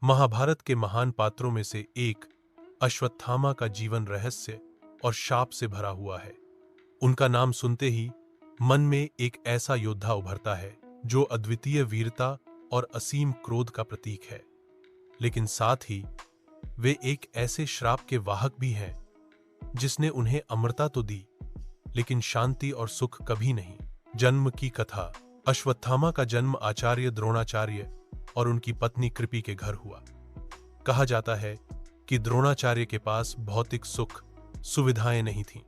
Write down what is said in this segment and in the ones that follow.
महाभारत के महान पात्रों में से एक अश्वत्थामा का जीवन रहस्य और शाप से भरा हुआ है। उनका नाम सुनते ही मन में एक ऐसा योद्धा उभरता है जो अद्वितीय वीरता और असीम क्रोध का प्रतीक है, लेकिन साथ ही वे एक ऐसे श्राप के वाहक भी हैं जिसने उन्हें अमरता तो दी, लेकिन शांति और सुख कभी नहीं। जन्म की कथा। अश्वत्थामा का जन्म आचार्य द्रोणाचार्य और उनकी पत्नी कृपि के घर हुआ। कहा जाता है कि द्रोणाचार्य के पास भौतिक सुख सुविधाएं नहीं थीं।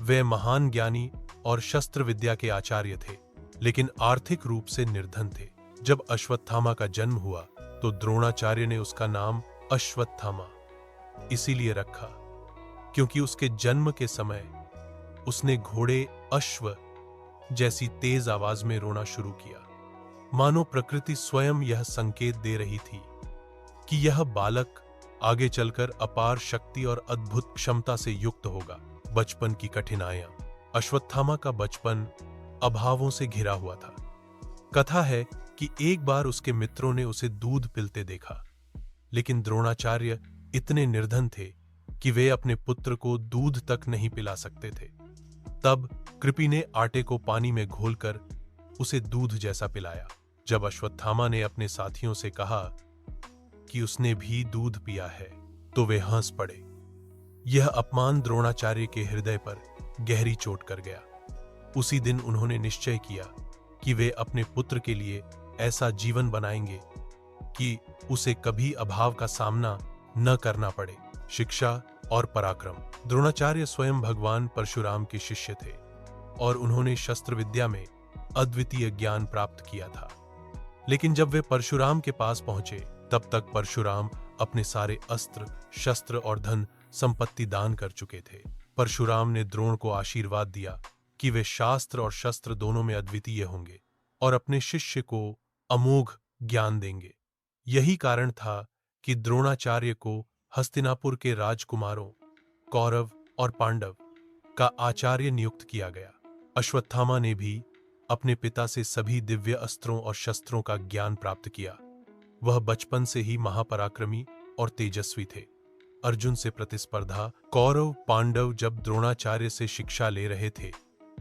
वे महान ज्ञानी और शस्त्र विद्या के आचार्य थे, लेकिन आर्थिक रूप से निर्धन थे। जब अश्वत्थामा का जन्म हुआ तो द्रोणाचार्य ने उसका नाम अश्वत्थामा इसीलिए रखा क्योंकि उसके जन्म के समय उसने घोड़े अश्व जैसी तेज आवाज में रोना शुरू किया, मानो प्रकृति स्वयं यह संकेत दे रही थी कि यह बालक आगे चलकर अपार शक्ति और अद्भुत क्षमता से युक्त होगा। बचपन की कठिनाइयां। अश्वत्थामा का बचपन अभावों से घिरा हुआ था। कथा है कि एक बार उसके मित्रों ने उसे दूध पिलते देखा, लेकिन द्रोणाचार्य इतने निर्धन थे कि वे अपने पुत्र को दूध तक नहीं पिला सकते थे। तब कृपि ने आटे को पानी में घोलकर उसे दूध जैसा पिलाया। जब अश्वत्थामा ने अपने साथियों से कहा कि उसने भी दूध पिया है, तो वे हंस पड़े। यह अपमान द्रोणाचार्य के हृदय पर गहरी चोट कर गया। उसी दिन उन्होंने निश्चय किया कि वे अपने पुत्र के लिए ऐसा जीवन बनाएंगे कि उसे कभी अभाव का सामना न करना पड़े। शिक्षा और पराक्रम। द्रोणाचार्य स्वयं भगवान परशुराम के शिष्य थे और उन्होंने शस्त्र विद्या में अद्वितीय ज्ञान प्राप्त किया था। लेकिन जब वे परशुराम के पास पहुंचे, तब तक परशुराम अपने सारे अस्त्र, शस्त्र और धन संपत्ति दान कर चुके थे। परशुराम ने द्रोण को आशीर्वाद दिया कि वे शास्त्र और शस्त्र दोनों में अद्वितीय होंगे और अपने शिष्य को अमोघ ज्ञान देंगे। यही कारण था कि द्रोणाचार्य को हस्तिनापुर के राजकुमारों कौरव और पांडव का आचार्य नियुक्त किया गया। अश्वत्थामा ने भी अपने पिता से सभी दिव्य अस्त्रों और शस्त्रों का ज्ञान प्राप्त किया। वह बचपन से ही महापराक्रमी और तेजस्वी थे। अर्जुन से प्रतिस्पर्धा। कौरव पांडव जब द्रोणाचार्य से शिक्षा ले रहे थे,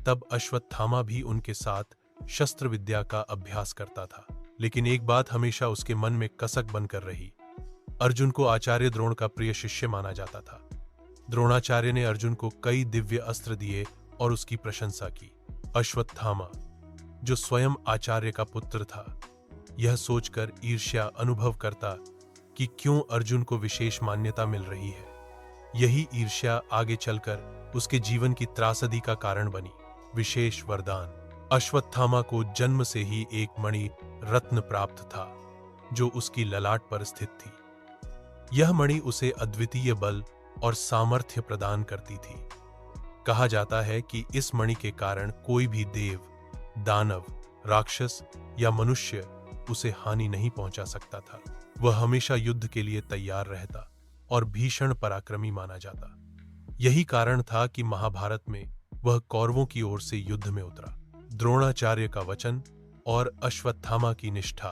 तब अश्वत्थामा भी उनके साथ शस्त्र विद्या का अभ्यास करता था। लेकिन एक बात हमेशा उसके मन में कसक बनकर रही। अर्जुन को आचार्य द्रोण का प्रिय शिष्य माना जाता था। द्रोणाचार्य ने अर्जुन को कई दिव्य अस्त्र दिए और उसकी प्रशंसा की। अश्वत्थामा, जो स्वयं आचार्य का पुत्र था, यह सोचकर ईर्ष्या अनुभव करता कि क्यों अर्जुन को विशेष मान्यता मिल रही है। यही ईर्ष्या आगे चलकर उसके जीवन की त्रासदी का कारण बनी। विशेष वरदान। अश्वत्थामा को जन्म से ही एक मणि रत्न प्राप्त था, जो उसकी ललाट पर स्थित थी। यह मणि उसे अद्वितीय बल और सामर्थ्य प्रदान करती थी। कहा जाता है कि इस मणि के कारण कोई भी देव, दानव, राक्षस या मनुष्य उसे हानि नहीं पहुंचा सकता था। वह हमेशा युद्ध के लिए तैयार रहता और भीषण पराक्रमी माना जाता। यही कारण था कि महाभारत में वह कौरवों की ओर से युद्ध में उतरा। द्रोणाचार्य का वचन और अश्वत्थामा की निष्ठा।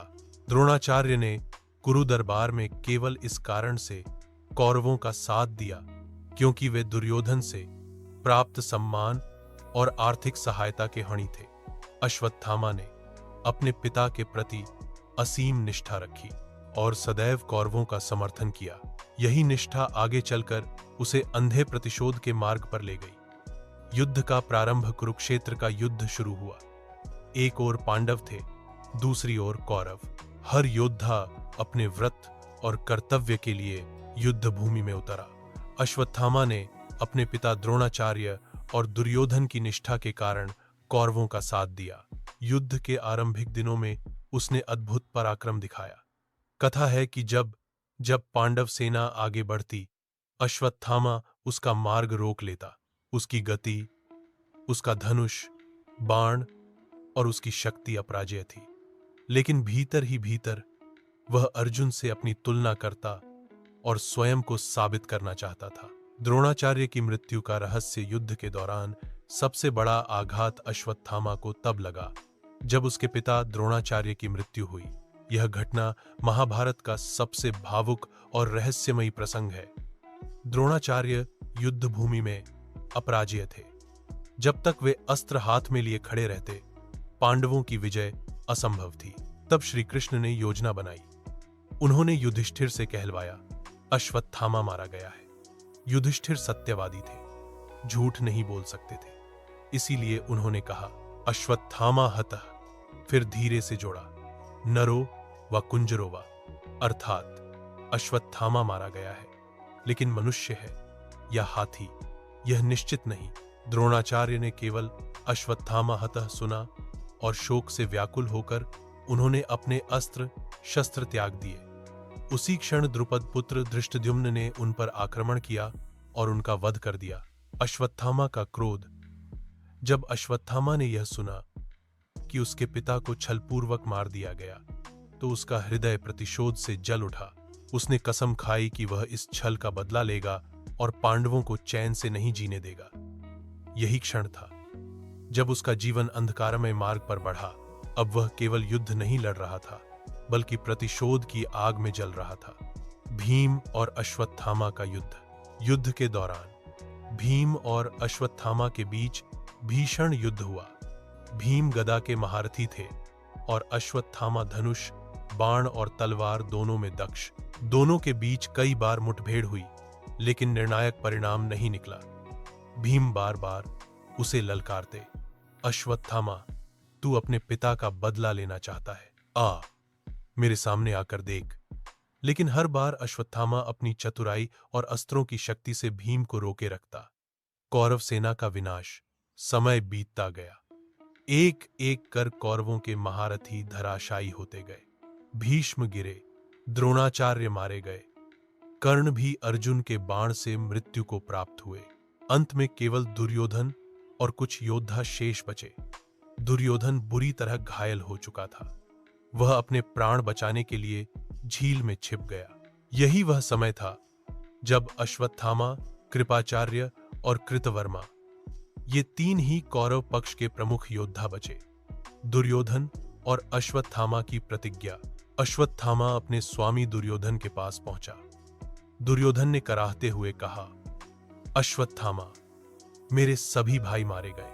द्रोणाचार्य ने कुरु दरबार में केवल इस कारण से कौरवों का साथ दिया क्योंकि वे दुर्योधन से प्राप्त सम्मान और आर्थिक सहायता के हणी थे। अश्वत्थामा ने अपने पिता के प्रति असीम निष्ठा रखी और सदैव कौरवों का समर्थन किया। यही निष्ठा आगे चलकर उसे अंधे प्रतिशोध के मार्ग पर ले गई। युद्ध का प्रारंभ। कुरुक्षेत्र का युद्ध शुरू हुआ। एक ओर पांडव थे, दूसरी ओर कौरव। हर योद्धा अपने व्रत और कर्तव्य के लिए युद्ध भूमि में उतरा। अश्वत्थामा ने अपने पिता द्रोणाचार्य और दुर्योधन की निष्ठा के कारण कौरवों का साथ दिया। युद्ध के आरंभिक दिनों में उसने अद्भुत पराक्रम दिखाया। कथा है कि जब पांडव सेना आगे बढ़ती, अश्वत्थामा उसका मार्ग रोक लेता। उसकी गति, उसका धनुष, बाण और उसकी शक्ति अपराजेय थी। लेकिन भीतर ही भीतर वह अर्जुन से अपनी तुलना करता और स्वयं को साबित करना चाहता था। द्रोणाचार्य की मृत्यु का रहस्य। युद्ध के दौरान सबसे बड़ा आघात अश्वत्थामा को तब लगा जब उसके पिता द्रोणाचार्य की मृत्यु हुई। यह घटना महाभारत का सबसे भावुक और रहस्यमयी प्रसंग है। द्रोणाचार्य युद्ध भूमि में अपराजेय थे। जब तक वे अस्त्र हाथ में लिए खड़े रहते, पांडवों की विजय असंभव थी। तब श्री कृष्ण ने योजना बनाई। उन्होंने युधिष्ठिर से कहलवाया, अश्वत्थामा मारा गया है। युधिष्ठिर सत्यवादी थे, झूठ नहीं बोल सकते थे। इसीलिए उन्होंने कहा, अश्वत्थामा हतः। फिर धीरे से जोड़ा, नरो व कुंजरो व, अर्थात अश्वत्थामा मारा गया है, लेकिन मनुष्य है या हाथी यह निश्चित नहीं। द्रोणाचार्य ने केवल अश्वत्थामा हतः सुना और शोक से व्याकुल होकर उन्होंने अपने अस्त्र शस्त्र त्याग दिए। उसी क्षण द्रुपद पुत्र धृष्टद्युम्न ने उन पर आक्रमण किया और उनका वध कर दिया। अश्वत्थामा का क्रोध। जब अश्वत्थामा ने यह सुना कि उसके पिता को छलपूर्वक मार दिया गया, तो उसका हृदय प्रतिशोध से जल उठा। उसने कसम खाई कि वह इस छल का बदला लेगा और पांडवों को चैन से नहीं जीने देगा। यही क्षण था जब उसका जीवन अंधकारमय मार्ग पर बढ़ा। अब वह केवल युद्ध नहीं लड़ रहा था, बल्कि प्रतिशोध की आग में जल रहा था। भीम और अश्वत्थामा का युद्ध। युद्ध के दौरान भीम और अश्वत्थामा के बीच भीषण युद्ध हुआ। भीम गदा के महारथी थे और अश्वत्थामा धनुष, बाण और तलवार दोनों में दक्ष। दोनों के बीच कई बार मुठभेड़ हुई, लेकिन निर्णायक परिणाम नहीं निकला। भीम बार बार उसे ललकारते, अश्वत्थामा, तू अपने पिता का बदला लेना चाहता है, आ मेरे सामने आकर देख। लेकिन हर बार अश्वत्थामा अपनी चतुराई और अस्त्रों की शक्ति से भीम को रोके रखता। कौरव सेना का विनाश। समय बीतता गया। एक एक कर कौरवों के महारथी धराशायी होते गए। भीष्म गिरे, द्रोणाचार्य मारे गए, कर्ण भी अर्जुन के बाण से मृत्यु को प्राप्त हुए। अंत में केवल दुर्योधन और कुछ योद्धा शेष बचे। दुर्योधन बुरी तरह घायल हो चुका था। वह अपने प्राण बचाने के लिए झील में छिप गया। यही वह समय था जब अश्वत्थामा, कृपाचार्य और कृतवर्मा, ये तीन ही कौरव पक्ष के प्रमुख योद्धा बचे। दुर्योधन और अश्वत्थामा की प्रतिज्ञा। अश्वत्थामा अपने स्वामी दुर्योधन के पास पहुंचा। दुर्योधन ने कराहते हुए कहा, अश्वत्थामा, मेरे सभी भाई मारे गए।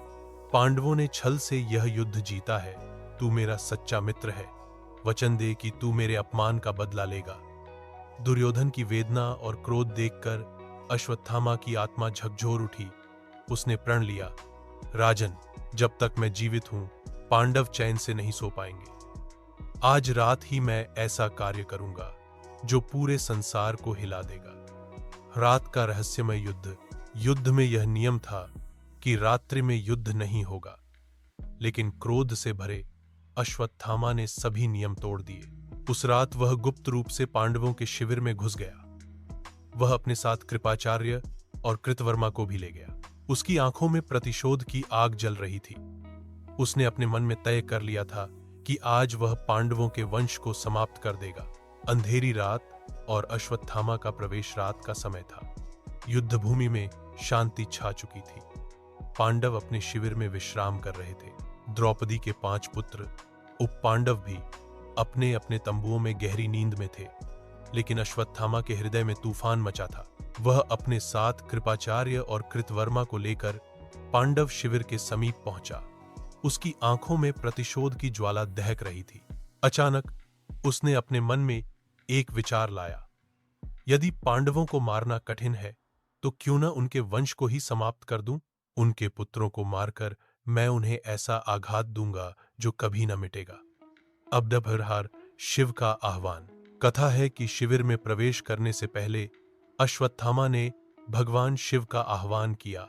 पांडवों ने छल से यह युद्ध जीता है। तू मेरा सच्चा मित्र है। वचन दे कि तू मेरे अपमान का बदला लेगा। दुर्योधन की वेदना और क्रोध देखकर अश्वत्थामा की आत्मा झकझोर उठी। उसने प्रण लिया, राजन, जब तक मैं जीवित हूं, पांडव चैन से नहीं सो पाएंगे। आज रात ही मैं ऐसा कार्य करूंगा जो पूरे संसार को हिला देगा। रात का रहस्यमय युद्ध। युद्ध में यह नियम था कि रात्रि में युद्ध नहीं होगा, लेकिन क्रोध से भरे अश्वत्थामा ने सभी नियम तोड़ दिए। उस रात वह गुप्त रूप से पांडवों के शिविर में घुस गया। वह अपने साथ कृपाचार्य और कृतवर्मा को भी ले गया। उसकी आंखों में प्रतिशोध की आग जल रही थी। उसने अपने मन में तय कर लिया था कि आज वह पांडवों के वंश को समाप्त कर देगा। अंधेरी रात और अश्वत्थामा का प्रवेश रात का समय था। युद्ध भूमि में शांति छा चुकी थी। पांडव अपने शिविर में विश्राम कर रहे थे। द्रौपदी के 5 पुत्र उपपांडव भी अपने अपने तंबुओं में गहरी नींद में थे, लेकिन अश्वत्थामा के हृदय में तूफान मचा था। वह अपने साथ कृपाचार्य और कृतवर्मा को लेकर पांडव शिविर के समीप पहुंचा। उसकी आंखों में प्रतिशोध की ज्वाला दहक रही थी। अचानक उसने अपने मन में एक विचार लाया, यदि पांडवों को मारना कठिन है, तो क्यों न उनके वंश को ही समाप्त कर दूं? उनके पुत्रों को मारकर मैं उन्हें ऐसा आघात दूंगा जो कभी न मिटेगा। अब्दभरहार शिव का आह्वान। कथा है कि शिविर में प्रवेश करने से पहले अश्वत्थामा ने भगवान शिव का आह्वान किया।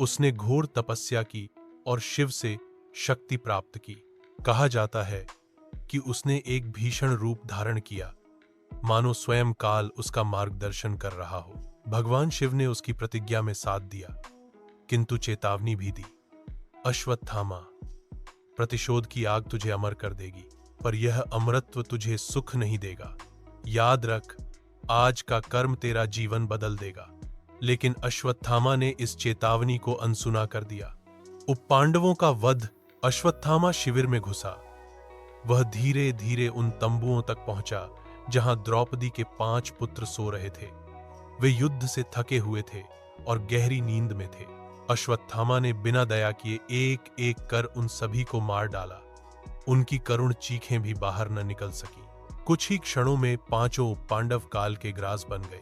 उसने घोर तपस्या की और शिव से शक्ति प्राप्त की। कहा जाता है कि उसने एक भीषण रूप धारण किया, मानो स्वयं काल उसका मार्गदर्शन कर रहा हो। भगवान शिव ने उसकी प्रतिज्ञा में साथ दिया, किंतु चेतावनी भी दी, अश्वत्थामा, प्रतिशोध की आग तुझे अमर कर देगी, पर यह अमरत्व तुझे सुख नहीं देगा। याद रख, आज का कर्म तेरा जीवन बदल देगा। लेकिन अश्वत्थामा ने इस चेतावनी को अनसुना कर दिया। उपपांडवों का वध। अश्वत्थामा शिविर में घुसा। वह धीरे धीरे उन तंबुओं तक पहुंचा जहां द्रौपदी के 5 पुत्र सो रहे थे। वे युद्ध से थके हुए थे और गहरी नींद में थे। अश्वत्थामा ने बिना दया किए एक एक कर उन सभी को मार डाला। उनकी करुण चीखें भी बाहर न निकल सकी। कुछ ही क्षणों में पांचों पांडव काल के ग्रास बन गए।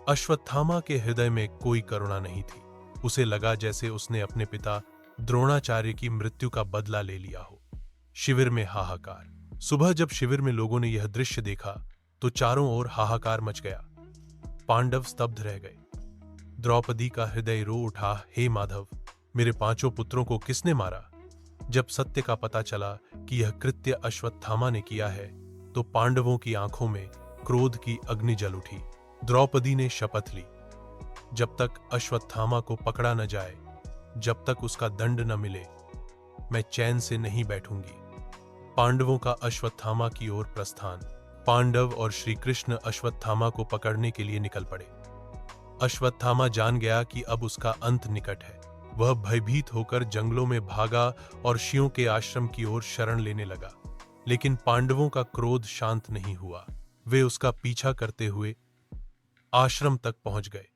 अश्वत्थामा के हृदय में कोई करुणा नहीं थी। उसे लगा जैसे उसने अपने पिता द्रोणाचार्य की मृत्यु का बदला ले लिया हो। शिविर में हाहाकार। सुबह जब शिविर में लोगों ने यह दृश्य देखा तो चारों ओर हाहाकार मच गया। पांडव स्तब्ध रह गए। द्रौपदी का हृदय रो उठा, हे माधव, मेरे 5 पुत्रों को किसने मारा? जब सत्य का पता चला कि यह कृत्य अश्वत्थामा ने किया है तो पांडवों की आंखों में क्रोध की अग्नि जल उठी। द्रौपदी ने शपथ ली, जब तक अश्वत्थामा को पकड़ा न जाए, जब तक उसका दंड न मिले, मैं चैन से नहीं बैठूंगी। पांडवों का अश्वत्थामा की ओर प्रस्थान। पांडव और श्री कृष्ण अश्वत्थामा को पकड़ने के लिए निकल पड़े। अश्वत्थामा जान गया कि अब उसका अंत निकट है। वह भयभीत होकर जंगलों में भागा और ऋषियों के आश्रम की ओर शरण लेने लगा। लेकिन पांडवों का क्रोध शांत नहीं हुआ। वे उसका पीछा करते हुए आश्रम तक पहुंच गए।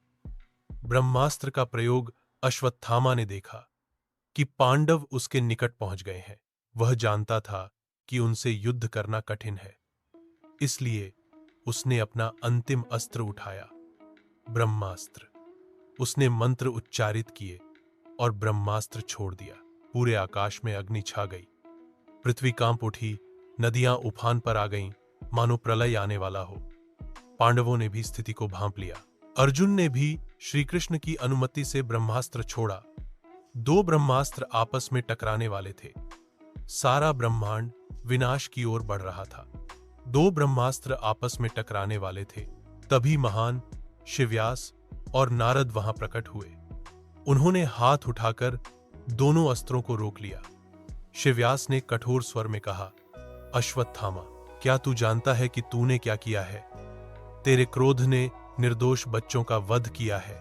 ब्रह्मास्त्र का प्रयोग अश्वत्थामा ने देखा कि पांडव उसके निकट पहुंच गए हैं। वह जानता था कि उनसे युद्ध करना कठिन है, इसलिए उसने अपना अंतिम अस्त्र उठाया, ब्रह्मास्त्र। उसने मंत्र उच्चारित किए और ब्रह्मास्त्र छोड़ दिया। पूरे आकाश में अग्नि छा गई। पृथ्वी कांप उठी, नदियां उफान पर आ गईं, मानो प्रलय आने वाला हो। पांडवों ने भी स्थिति को भांप लिया। अर्जुन ने भी श्री कृष्ण की अनुमति से ब्रह्मास्त्र छोड़ा। 2 ब्रह्मास्त्र आपस में टकराने वाले थे। सारा ब्रह्मांड विनाश की ओर बढ़ रहा था। 2 ब्रह्मास्त्र आपस में टकराने वाले थे। तभी महान शिव्यास और नारद वहां प्रकट हुए। उन्होंने हाथ उठाकर दोनों अस्त्रों को रोक लिया। शिव्यास ने कठोर स्वर में कहा, अश्वत्थामा, क्या तू जानता है कि तूने क्या किया है? तेरे क्रोध ने निर्दोष बच्चों का वध किया है।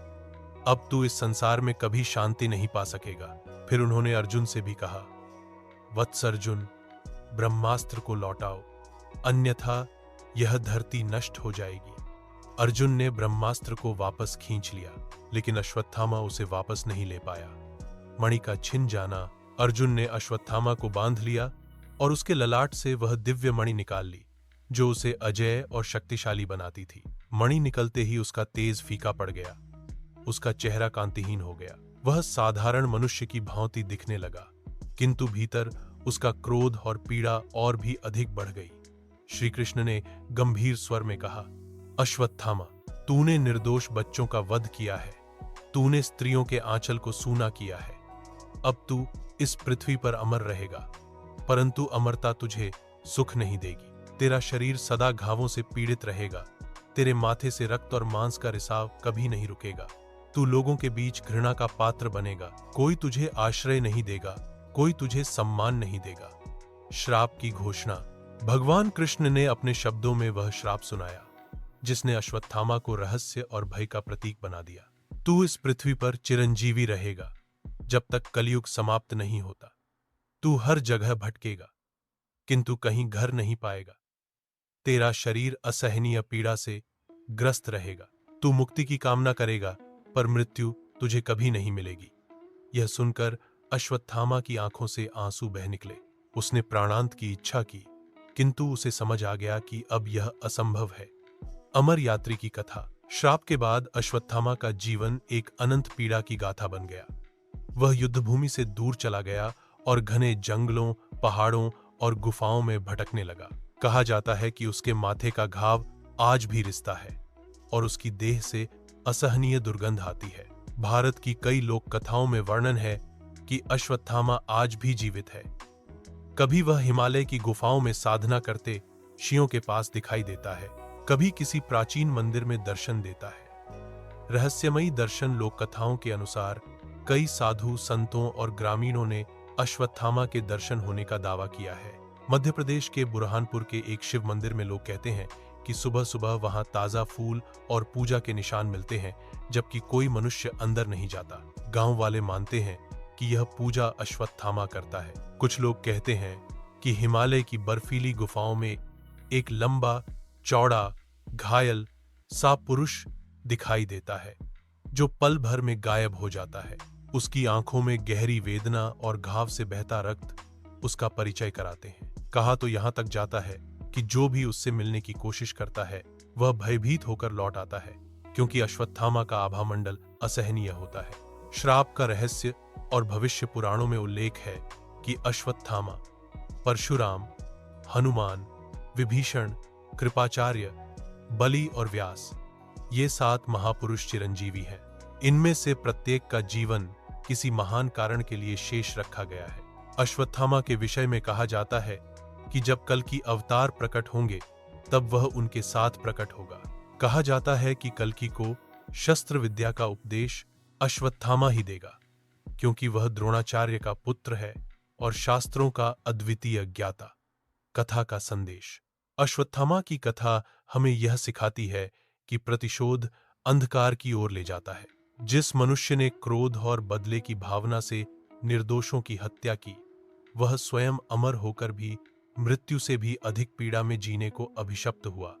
अब तू इस संसार में कभी शांति नहीं पा सकेगा। फिर उन्होंने अर्जुन से भी कहा, वत्स अर्जुन, ब्रह्मास्त्र को लौटाओ, अन्यथा यह धरती नष्ट हो जाएगी। अर्जुन ने ब्रह्मास्त्र को वापस खींच लिया, लेकिन अश्वत्थामा उसे वापस नहीं ले पाया। मणि का छिन जाना। अर्जुन ने अश्वत्थामा को बांध लिया और उसके ललाट से वह दिव्य मणि निकाल ली, जो उसे अजेय और शक्तिशाली बनाती थी। मणि निकलते ही उसका तेज फीका पड़ गया। उसका चेहरा कांतिहीन हो गया। वह साधारण मनुष्य की भांति दिखने लगा, किंतु भीतर उसका क्रोध और पीड़ा और भी अधिक बढ़ गई। श्री कृष्ण ने गंभीर स्वर में कहा, अश्वत्थामा, तूने निर्दोष बच्चों का वध किया है। तूने स्त्रियों के आंचल को सूना किया है। अब तू इस पृथ्वी पर अमर रहेगा, परंतु अमरता तुझे सुख नहीं देगी। तेरा शरीर सदा घावों से पीड़ित रहेगा। तेरे माथे से रक्त और मांस का रिसाव कभी नहीं रुकेगा। तू लोगों के बीच घृणा का पात्र बनेगा। कोई तुझे आश्रय नहीं देगा, कोई तुझे सम्मान नहीं देगा। श्राप की घोषणा। भगवान कृष्ण ने अपने शब्दों में वह श्राप सुनाया जिसने अश्वत्थामा को रहस्य और भय का प्रतीक बना दिया। तू इस पृथ्वी पर चिरंजीवी रहेगा जब तक कलयुग समाप्त नहीं होता। तू हर जगह भटकेगा, किंतु कहीं घर नहीं पाएगा। तेरा शरीर असहनीय पीड़ा से ग्रस्त रहेगा। तू मुक्ति की कामना करेगा, पर मृत्यु तुझे कभी नहीं मिलेगी। यह सुनकर अश्वत्थामा की आंखों से आंसू बह निकले। उसने प्राणांत की इच्छा की, किंतु उसे समझ आ गया कि अब यह असंभव है। अमर यात्री की कथा। श्राप के बाद अश्वत्थामा का जीवन एक अनंत पीड़ा की गाथा बन गया। वह युद्धभूमि से दूर चला गया और घने जंगलों, पहाड़ों और गुफाओं में भटकने लगा। कहा जाता है कि उसके माथे का घाव आज भी रिसता है और उसकी देह से असहनीय दुर्गंध आती है। भारत की कई लोक कथाओं में वर्णन है कि अश्वत्थामा आज भी जीवित है। कभी वह हिमालय की गुफाओं में साधना करते ऋषियों के पास दिखाई देता है, कभी किसी प्राचीन मंदिर में दर्शन देता है। रहस्यमयी दर्शन लोक कथाओं के अनुसार कई साधु, संतों और ग्रामीणों ने अश्वत्थामा के दर्शन होने का दावा किया है। मध्य प्रदेश के बुरहानपुर के एक शिव मंदिर में लोग कहते हैं कि सुबह सुबह वहां ताजा फूल और पूजा के निशान मिलते हैं, जबकि कोई मनुष्य अंदर नहीं जाता। गांव वाले मानते हैं कि यह पूजा अश्वत्थामा करता है। कुछ लोग कहते हैं कि हिमालय की बर्फीली गुफाओं में एक लंबा चौड़ा घायल सा पुरुष दिखाई देता है जो पल भर में गायब हो जाता है। उसकी आंखों में गहरी वेदना और घाव से बहता रक्त उसका परिचय कराते हैं। कहा तो यहां तक जाता है कि जो भी उससे मिलने की कोशिश करता है वह भयभीत होकर लौट आता है, क्योंकि अश्वत्थामा का आभामंडल असहनीय होता है। श्राप का रहस्य और भविष्य पुराणों में उल्लेख है कि अश्वत्थामा, परशुराम, हनुमान, विभीषण, कृपाचार्य, बलि और व्यास, ये 7 महापुरुष चिरंजीवी हैं। इनमें से प्रत्येक का जीवन किसी महान कारण के लिए शेष रखा गया है। अश्वत्थामा के विषय में कहा जाता है कि जब कल की अवतार प्रकट होंगे तब वह उनके साथ प्रकट होगा। कहा जाता है कि कल्कि को शस्त्र विद्या का उपदेश अश्वत्थामा ही देगा, क्योंकि वह द्रोणाचार्य का पुत्र है और शास्त्रों का अद्वितीय ज्ञाता। कथा का संदेश। अश्वत्थामा की कथा हमें यह सिखाती है कि प्रतिशोध अंधकार की ओर ले जाता है। जिस मनुष्य ने क्रोध और बदले की भावना से निर्दोषों की हत्या की, वह स्वयं अमर होकर भी मृत्यु से भी अधिक पीड़ा में जीने को अभिशप्त हुआ।